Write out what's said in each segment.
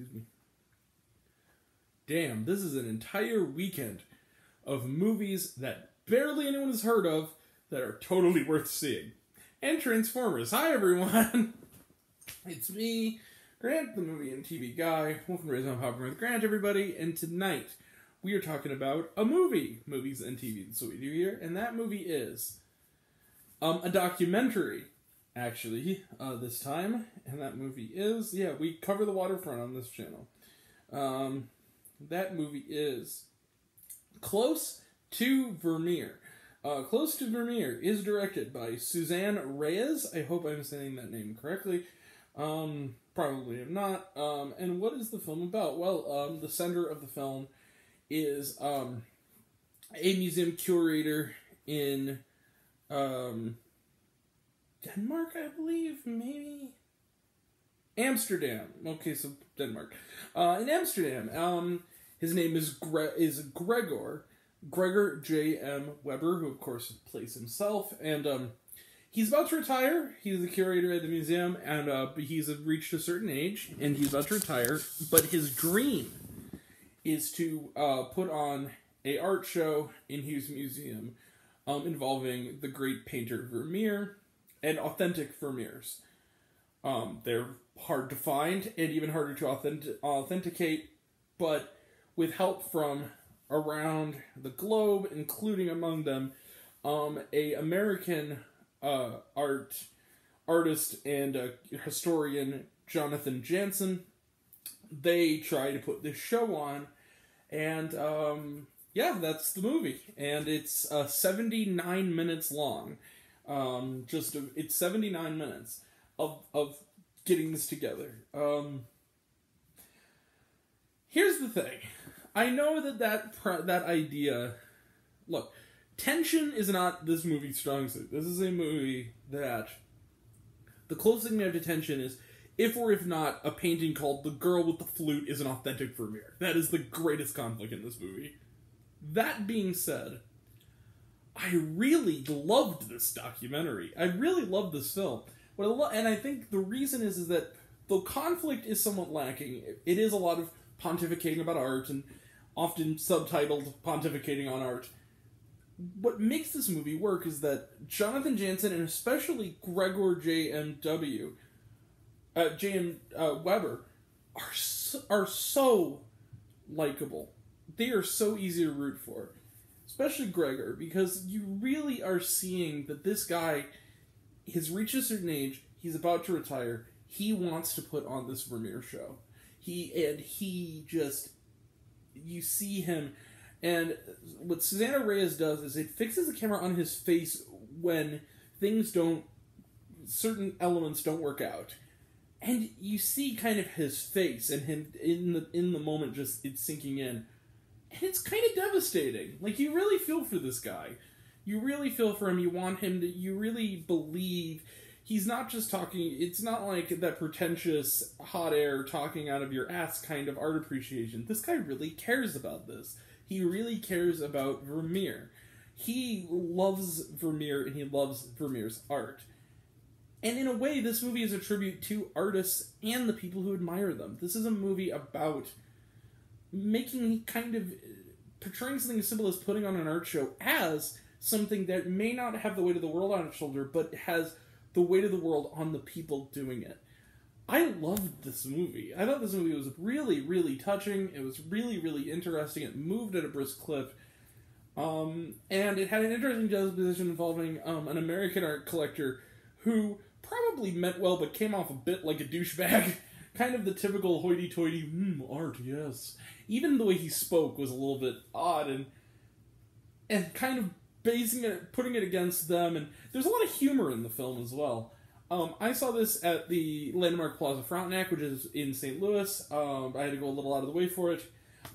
Excuse me. Damn, this is an entire weekend of movies that barely anyone has heard of that are totally worth seeing. And Transformers. Hi, everyone! It's me, Grant, the movie and TV guy. Welcome to Raise on Popcorn with Grant, everybody. And tonight, we are talking about a movie. Movies and TV. That's what we do here. And that movie is a documentary, actually, this time. And that movie is, we cover the waterfront on this channel. That movie is Close to Vermeer. Close to Vermeer is directed by Suzanne Reyes. I hope I'm saying that name correctly. Probably am not. And what is the film about? Well, the center of the film is a museum curator in Denmark, I believe, maybe? Amsterdam. Okay, so Denmark. In Amsterdam, his name is Gregor J.M. Weber, who of course plays himself, and he's about to retire. He's the curator at the museum, and he's reached a certain age, and he's about to retire, but his dream is to put on a art show in his museum involving the great painter Vermeer and authentic Vermeers. They're hard to find and even harder to authenticate, but with help from around the globe, including among them a American artist and historian, Jonathan Jansen, they try to put this show on, and that's the movie, and it's 79 minutes long. It's 79 minutes of getting this together. Here's the thing. I know that idea... Look, tension is not this movie's strong suit. This is a movie that... The closest thing we have to tension is, if or if not, a painting called The Girl with the Flute is an authentic Vermeer. That is the greatest conflict in this movie. That being said, I really loved this documentary. I really loved this film. And I think the reason is that though conflict is somewhat lacking, it is a lot of pontificating about art and often subtitled pontificating on art. What makes this movie work is that Jonathan Jansen and especially Gregor J.M. Weber are so likable. They are so easy to root for. Especially Gregor, because you really are seeing that this guy has reached a certain age, he's about to retire, he wants to put on this Vermeer show. You see him, and what Susanna Reyes does is it fixes the camera on his face when certain elements don't work out. And you see kind of his face and him in the moment, just it's sinking in. And it's kind of devastating. Like, you really feel for this guy. You really feel for him. You want him to, you really believe he's not just talking, it's not like that pretentious hot air talking out of your ass kind of art appreciation. This guy really cares about this. He really cares about Vermeer. He loves Vermeer and he loves Vermeer's art. And in a way, this movie is a tribute to artists and the people who admire them. This is a movie about portraying something as simple as putting on an art show as something that may not have the weight of the world on its shoulder, but has the weight of the world on the people doing it. I loved this movie. I thought this movie was really, really touching. It was really, really interesting. It moved at a brisk clip. And it had an interesting juxtaposition involving an American art collector who probably meant well, but came off a bit like a douchebag. Kind of the typical hoity-toity, art, yes. Even the way he spoke was a little bit odd, and kind of putting it against them, and there's a lot of humor in the film as well. I saw this at the Landmark Plaza Frontenac, which is in St. Louis. I had to go a little out of the way for it.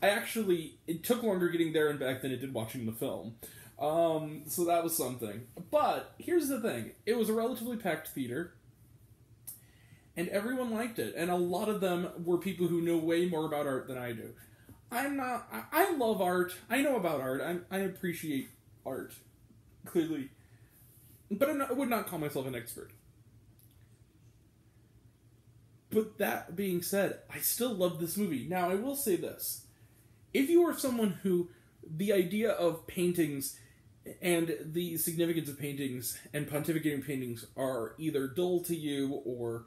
It took longer getting there and back than it did watching the film. So that was something. But, here's the thing. It was a relatively packed theater, and everyone liked it, and a lot of them were people who know way more about art than I do. I love art. I know about art. I appreciate art, clearly. But I would not call myself an expert. But that being said, I still love this movie. Now, I will say this. If you are someone who the idea of paintings and the significance of paintings and pontificating paintings are either dull to you or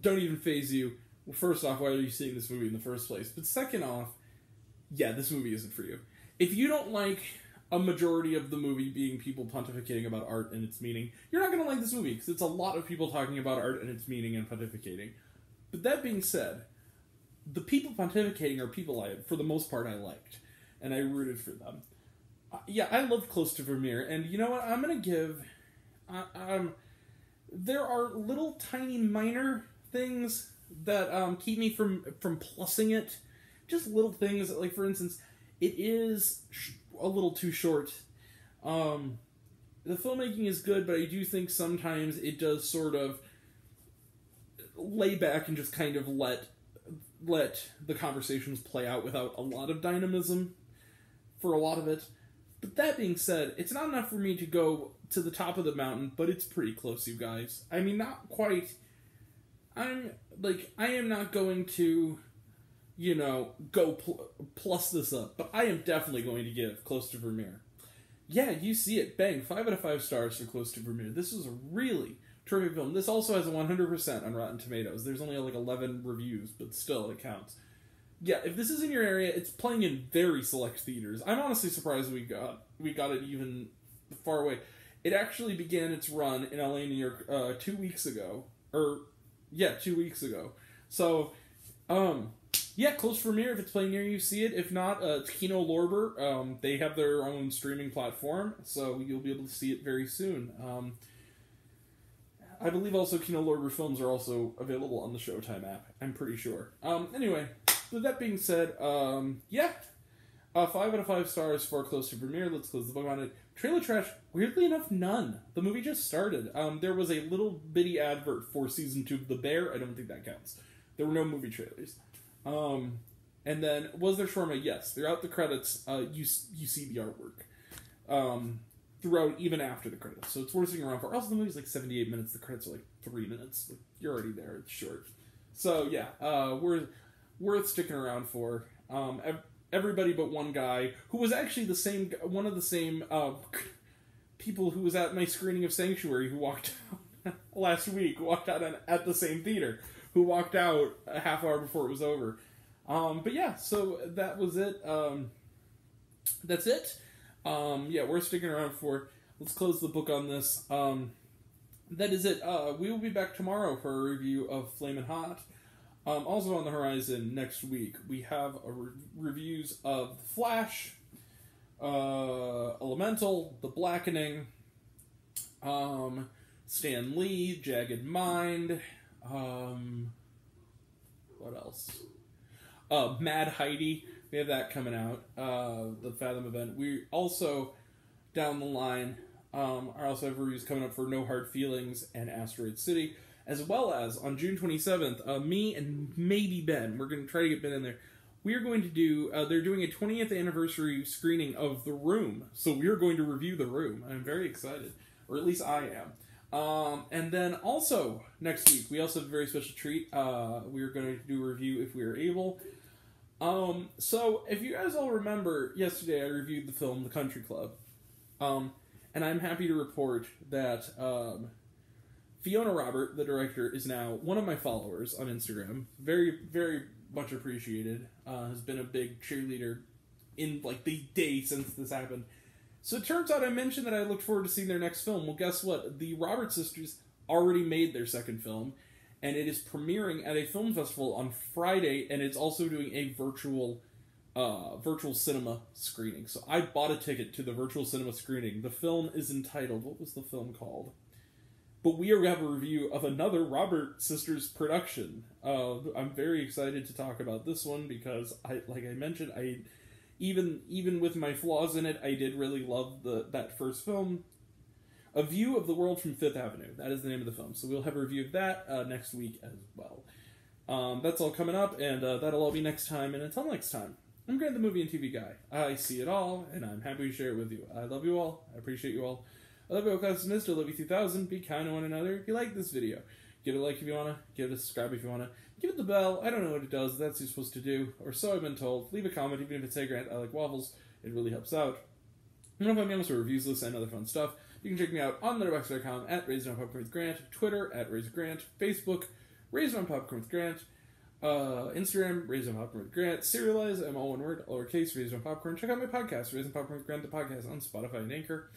don't even faze you, well, first off, why are you seeing this movie in the first place? But second off, yeah, this movie isn't for you. If you don't like a majority of the movie being people pontificating about art and its meaning, you're not going to like this movie, because it's a lot of people talking about art and its meaning and pontificating. But that being said, the people pontificating are people for the most part, I liked, and I rooted for them. Yeah, I love Close to Vermeer, and you know what? I'm going to give... there are little tiny minor things that keep me from plussing it. Just little things, like for instance, it is a little too short. The filmmaking is good, but I do think sometimes it does sort of lay back and just kind of let the conversations play out without a lot of dynamism for a lot of it. But that being said, it's not enough for me to go to the top of the mountain, but it's pretty close, you guys. I mean, not quite. I am not going to, go plus this up, but I am definitely going to give Close to Vermeer. Yeah, you see it. Bang. 5 out of 5 stars for Close to Vermeer. This is a really terrific film. This also has a 100% on Rotten Tomatoes. There's only 11 reviews, but still, it counts. Yeah, if this is in your area, it's playing in very select theaters. I'm honestly surprised we got it even far away. It actually began its run in LA, New York, 2 weeks ago. 2 weeks ago. So, yeah, Close to Vermeer, if it's playing near you, see it. If not, it's Kino Lorber. They have their own streaming platform, so you'll be able to see it very soon. I believe also Kino Lorber films are also available on the Showtime app. I'm pretty sure. Anyway, with that being said, 5 out of 5 stars for Close to Vermeer. Let's close the book on it. Trailer trash, weirdly enough, none. The movie just started. There was a little bitty advert for season 2 of The Bear. I don't think that counts. There were no movie trailers. And then, was there shawarma? Yes. Throughout the credits, you see the artwork. Throughout, even after the credits. So it's worth sticking around for. Also, the movie's 78 minutes. The credits are 3 minutes. You're already there. It's short. So, yeah. Worth sticking around for. Everybody but one guy, who was actually one of the same people who was at my screening of Sanctuary, who walked out last week, walked out at the same theater, who walked out a half hour before it was over. But yeah, so that was it. That's it. Yeah, we're sticking around for. Let's close the book on this. That is it. We will be back tomorrow for a review of Flamin' Hot. Also on the horizon next week, we have reviews of The Flash, Elemental, The Blackening, Stan Lee, Jagged Mind, what else? Mad Heidi, we have that coming out, the Fathom event. We also, down the line, are also have reviews coming up for No Hard Feelings and Asteroid City. As well as, on June 27th, me and maybe Ben, we're going to try to get Ben in there, we are going to do, they're doing a 20th anniversary screening of The Room, so we are going to review The Room. I'm very excited, or at least I am. And then also, next week, we also have a very special treat. We are going to do a review if we are able. So, if you guys all remember, yesterday I reviewed the film The Country Club. And I'm happy to report that, Fiona Robert, the director, is now one of my followers on Instagram. Very, very much appreciated. Has been a big cheerleader in, the day since this happened. So it turns out I mentioned that I looked forward to seeing their next film. Well, guess what? The Robert sisters already made their second film, and it is premiering at a film festival on Friday, and it's also doing a virtual cinema screening. So I bought a ticket to the virtual cinema screening. The film is entitled... What was the film called? But we are going to have a review of another Robert Sisters production. I'm very excited to talk about this one because, like I mentioned, even with my flaws in it, I did really love that first film. A View of the World from Fifth Avenue. That is the name of the film. So we'll have a review of that next week as well. That's all coming up, and that'll all be next time. And until next time, I'm Grant the Movie and TV Guy. I see it all, and I'm happy to share it with you. I love you all. I appreciate you all. I love you all, class dismissed. I love you 3000. Be kind to one another. If you like this video, Give it a like if you want to. Give it a subscribe if you want to. Give it the bell. I don't know what it does. That's what you're supposed to do. Or so I've been told. Leave a comment, even if it's, hey, Grant, I like waffles. It really helps out. You want to find me on the reviews list and other fun stuff. You can check me out on letterboxd.com at Raised on Popcorn with Grant, Twitter at Raised Grant, Facebook, Raised on Popcorn with Grant, Instagram, Raised on Popcorn with Grant, Serialize, I'm all one word, lowercase, Raised on Popcorn. Check out my podcast, Raised on Popcorn with Grant, the podcast on Spotify and Anchor.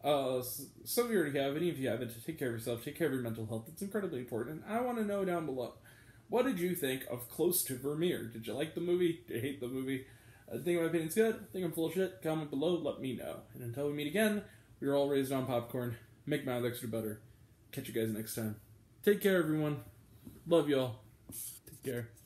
Some of you already have, any of you haven't, take care of yourself, take care of your mental health. It's incredibly important. I want to know down below, what did you think of Close to Vermeer? Did you like the movie? Did you hate the movie? Think my opinion's good? Think I'm full of shit? Comment below, let me know. And until we meet again, we're all raised on popcorn. Make mouth extra butter. Catch you guys next time. Take care, everyone. Love y'all. Take care.